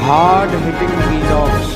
Hard hitting vlogs.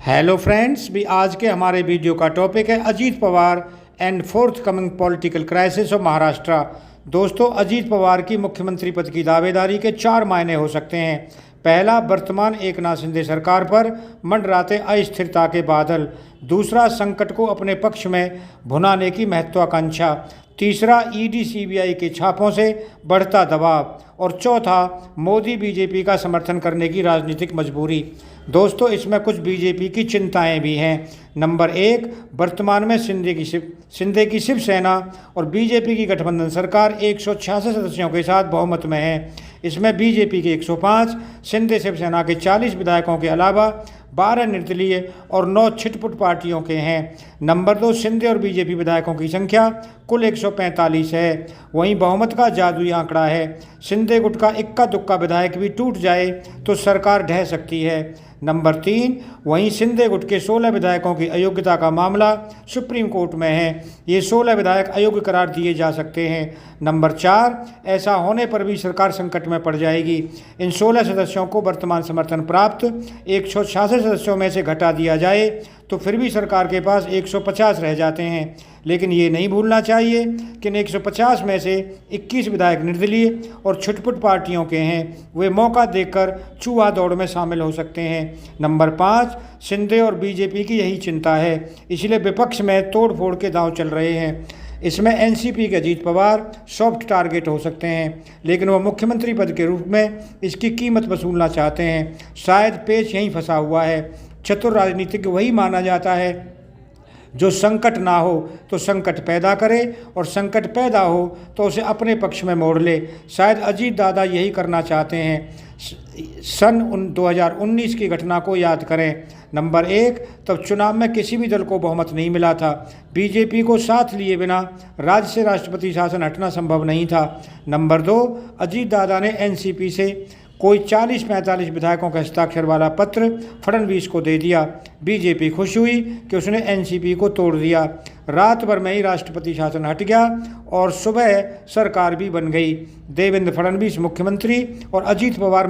Hello friends, भी आज के हमारे वीडियो का टॉपिक है Ajit Pawar and forthcoming political crisis of Maharashtra. दोस्तों, अजीत पवार की मुख्यमंत्री पद की दावेदारी के 4 मायने हो सकते हैं। पहला, वर्तमान एकनाथ शिंदे सरकार पर मंडराते अस्थिरता के बादल। दूसरा, संकट को अपने पक्ष में भुनाने की महत्वाकांक्षा। तीसरा, ईडी सीबीआई के छापों से बढ़ता दबाव। और चौथा, मोदी बीजेपी का समर्थन करने की राजनीतिक मजबूरी। दोस्तों, इसमें कुछ बीजेपी की चिंताएं भी हैं। नंबर 1, वर्तमान में शिंदे की शिवसेना और बीजेपी की गठबंधन सरकार 166 सदस्यों के साथ बहुमत में है। इसमें बीजेपी के 105, शिंदे शिवसेना के 40 विधायकों के अलावा 12 निर्दलीय और 9 छिटपुट पार्टियों के हैं। नंबर 2, शिंदे और बीजेपी विधायकों की संख्या कुल 145 है। वहीं बहुमत का जादुई आंकड़ा है। शिंदे गुट का इक्का दुक्का विधायक भी टूट जाए तो सरकार ढह सकती है। नंबर 3, वहीं शिंदे गुट के 16 विधायकों की अयोग्यता का मामला सुप्रीम कोर्ट में है। ये 16 विधायक अयोग्य करार दिए जा सकते हैं। नंबर 4, ऐसा होने पर भी सरकार संकट में पड़ जाएगी। इन 16 सदस्यों को वर्तमान समर्थन प्राप्त 166 सदस्यों में से घटा दिया जाए तो फिर भी सरकार के पास 150 रह जाते हैं। लेकिन ये नहीं भूलना चाहिए कि इन 150 में से 21 विधायक निर्दलीय और छुटपुट पार्टियों के हैं। वे मौका देखकर चूहा दौड़ में शामिल हो सकते हैं। नंबर 5, शिंदे और बीजेपी की यही चिंता है, इसलिए विपक्ष में तोड़ फोड़ के दांव चल रहे हैं। इसमें एनसीपी के अजीत पवार सॉफ्ट टारगेट हो सकते हैं, लेकिन वह मुख्यमंत्री पद के रूप में इसकी कीमत वसूलना चाहते हैं। शायद पेच यहीं फंसा हुआ है। चतुर राजनीतिज्ञ वही माना जाता है जो संकट ना हो तो संकट पैदा करे और संकट पैदा हो तो उसे अपने पक्ष में मोड़ ले। शायद अजीत दादा यही करना चाहते हैं। सन 2019 की घटना को याद करें। नंबर 1, तब चुनाव में किसी भी दल को बहुमत नहीं मिला था। बीजेपी को साथ लिए बिना राज्य से राष्ट्रपति शासन हटना संभव नहीं था। नंबर 2, अजीत दादा ने एनसीपी से कोई 40-45 विधायकों का हस्ताक्षर वाला पत्र फडणवीस को दे दिया। बीजेपी खुश हुई कि उसने एनसीपी को तोड़ दिया। रात भर में ही राष्ट्रपति शासन हट गया और सुबह सरकार भी बन गई। देवेंद्र फडणवीस मुख्यमंत्री और अजीत पवार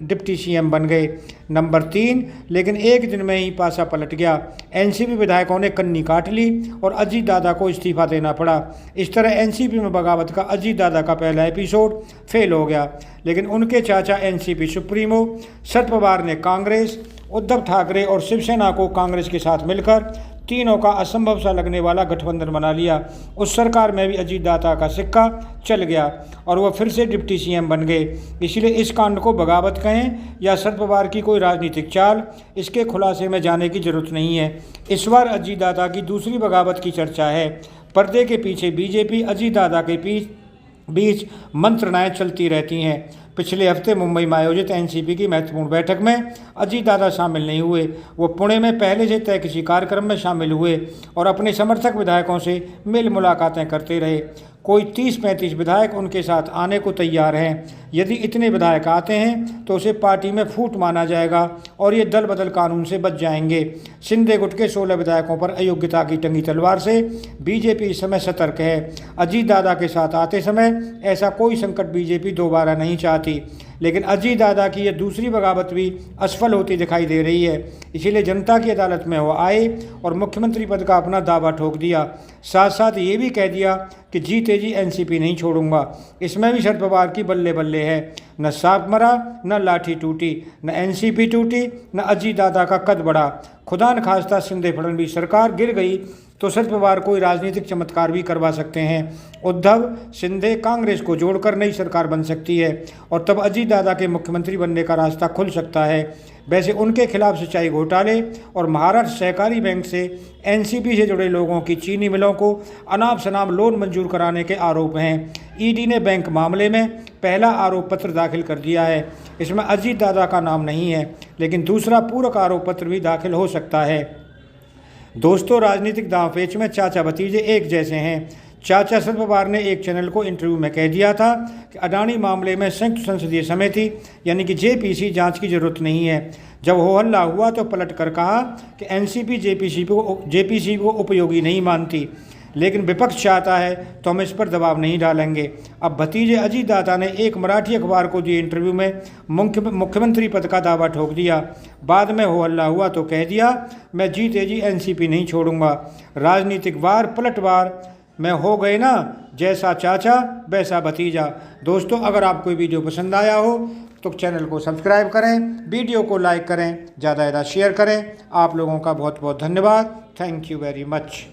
डिप्टी सीएम बन गए। नंबर 3, लेकिन एक दिन में ही पासा पलट गया। एनसीपी विधायकों ने कन्नी काट ली और अजीत दादा को इस्तीफा देना पड़ा। इस तरह एनसीपी में बगावत का अजीत दादा का पहला एपिसोड फेल हो गया। लेकिन उनके चाचा एनसीपी सुप्रीमो शरद पवार ने कांग्रेस, उद्धव ठाकरे और शिवसेना को कांग्रेस के साथ मिलकर तीनों का असंभव सा लगने वाला गठबंधन बना लिया। उस सरकार में भी अजीत दादा का सिक्का चल गया और वह फिर से डिप्टी सीएम बन गए। इसलिए इस कांड को बगावत कहें या शरद पवार की कोई राजनीतिक चाल, इसके खुलासे में जाने की जरूरत नहीं है। इस बार अजीत दादा की दूसरी बगावत की चर्चा है। पर्दे के पीछे बीजेपी अजीत दादा के बीच मंत्रणाएं चलती रहती हैं। पिछले हफ्ते मुंबई में आयोजित एनसीपी की महत्वपूर्ण बैठक में अजीत दादा शामिल नहीं हुए। वो पुणे में पहले से तय किसी कार्यक्रम में शामिल हुए और अपने समर्थक विधायकों से मेल मुलाकातें करते रहे। कोई 30-35 विधायक उनके साथ आने को तैयार हैं। यदि इतने विधायक आते हैं तो उसे पार्टी में फूट माना जाएगा और ये दल बदल कानून से बच जाएंगे। शिंदे गुट के 16 विधायकों पर अयोग्यता की टंगी तलवार से बीजेपी इस समय सतर्क है। अजीत दादा के साथ आते समय ऐसा कोई संकट बीजेपी दोबारा नहीं चाहती। लेकिन अजीत दादा की यह दूसरी बगावत भी असफल होती दिखाई दे रही है। इसीलिए जनता की अदालत में वो आए और मुख्यमंत्री पद का अपना दावा ठोक दिया। साथ साथ ये भी कह दिया कि जीते जी एनसीपी नहीं छोड़ूंगा। इसमें भी शरद पवार की बल्ले बल्ले है। न सांप मरा, न लाठी टूटी, न एनसीपी टूटी, न अजीत दादा का कद बढ़ा। खुदा न खास्ता शिंदे फडणवीस सरकार गिर गई तो शरद पवार कोई राजनीतिक चमत्कार भी करवा सकते हैं। उद्धव, शिंदे, कांग्रेस को जोड़कर नई सरकार बन सकती है और तब अजीत दादा के मुख्यमंत्री बनने का रास्ता खुल सकता है। वैसे उनके खिलाफ सिंचाई घोटाले और महाराष्ट्र सहकारी बैंक से एनसीपी से जुड़े लोगों की चीनी मिलों को अनाप शनाप लोन मंजूर कराने के आरोप हैं। ईडी ने बैंक मामले में पहला आरोप पत्र दाखिल कर दिया है। इसमें अजीत दादा का नाम नहीं है, लेकिन दूसरा पूरक आरोप पत्र भी दाखिल हो सकता है। दोस्तों, राजनीतिक दांवपेच में चाचा भतीजे एक जैसे हैं। चाचा शरद पवार ने एक चैनल को इंटरव्यू में कह दिया था कि अडानी मामले में संयुक्त संसदीय समिति यानी कि जेपीसी जांच की जरूरत नहीं है। जब हो हल्ला हुआ तो पलट कर कहा कि एनसीपी जेपीसी को उपयोगी नहीं मानती। लेकिन विपक्ष चाहता है तो हम इस पर दबाव नहीं डालेंगे। अब भतीजे अजीत दादा ने एक मराठी अखबार को दिए इंटरव्यू में मुख्यमंत्री पद का दावा ठोक दिया। बाद में हो हल्ला हुआ तो कह दिया, मैं जीते जी एनसीपी नहीं छोड़ूंगा। राजनीतिक वार पलटवार में हो गए ना, जैसा चाचा वैसा भतीजा। दोस्तों, अगर आपको ये वीडियो पसंद आया हो तो चैनल को सब्सक्राइब करें, वीडियो को लाइक करें, ज़्यादा से ज़्यादा शेयर करें। आप लोगों का बहुत बहुत धन्यवाद। Thank you very much.